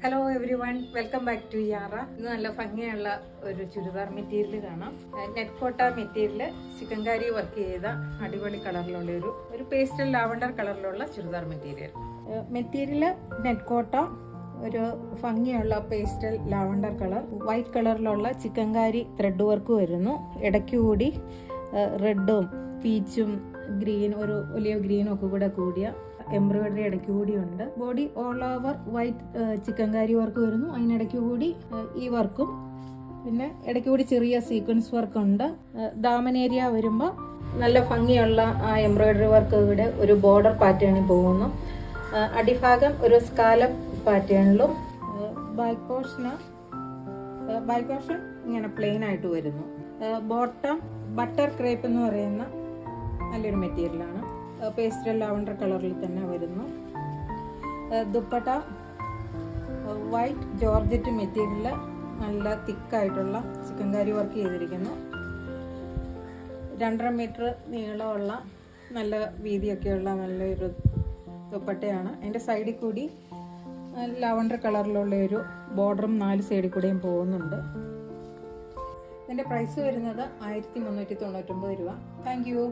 Hello every one, welcome back to Yara. ഇന്ന് നല്ല ഭംഗിയുള്ള ഒരു ചുരിദാർ മെറ്റീരിയൽ കാണാം. Net Kota material chikankari work ചെയ്ത അടിപൊളി കളറിലുള്ള ഒരു പേസ്റ്റൽ ലാവണ്ടർ കളറിലുള്ള ചുരിദാർ മെറ്റീരിയൽ നെറ്റ് കോട്ട, ഒരു ഭംഗിയുള്ള പേസ്റ്റൽ ലാവണ്ടർ കളർ, വൈറ്റ് കളറിലുള്ള ചിക്കൻകാരി ത്രെഡ് വർക്ക് വരുന്നു. ഇടയ്ക്കുകൂടി റെഡും പീച്ചും ഗ്രീൻ, ഒരു ഒലിവ് ഗ്രീനും ഒക്കെ കൂടെ കൂടിയ എംബ്രോയിഡറി ഇടയ്ക്ക് കൂടി ഉണ്ട്. Body all over white chikankari work വരുന്നു. അതിനിടയ്ക്ക് കൂടി ഈ വർക്കും പിന്നെ ഇടയ്ക്ക് കൂടി ചെറിയ സീക്വൻസ് വർക്ക് ഉണ്ട്. ദാമൻ ഏരിയ വരുമ്പോൾ നല്ല ഭംഗിയുള്ള ആ എംബ്രോയിഡറി വർക്ക് ഇവിടെ ഒരു ബോർഡർ പാറ്റേണിൽ പോകുന്നു. അടിഭാഗം ഒരു സ്കാലപ്പ് പാറ്റേണിലും ബാക്ക് പോർഷൻ ഇങ്ങനെ പ്ലെയിൻ ആയിട്ട് വരുന്നു. ബോട്ടം ബട്ടർ ക്രേപ്പ് എന്ന് പറയുന്ന നല്ലൊരു മെറ്റീരിയലാണ്. പേസ്റ്റൽ ലാവണ്ടർ കളറിൽ തന്നെ വരുന്നു. ദുപ്പട്ട വൈറ്റ് ജോർജറ്റ് മെറ്റീരിയൽ, നല്ല തിക്കായിട്ടുള്ള ചിക്കൻകാരി വർക്ക് ചെയ്തിരിക്കുന്നു. 2.5 മീറ്റർ നീളമുള്ള നല്ല വീതിയൊക്കെയുള്ള നല്ലൊരു ദുപ്പട്ടയാണ്. അതിൻ്റെ സൈഡിൽ കൂടി ലാവണ്ടർ കളറിലുള്ള ഒരു ബോർഡറും 4 സൈഡിൽ കൂടെയും പോകുന്നുണ്ട്. ഇതിൻ്റെ പ്രൈസ് വരുന്നത് 1399 രൂപ. Thank you.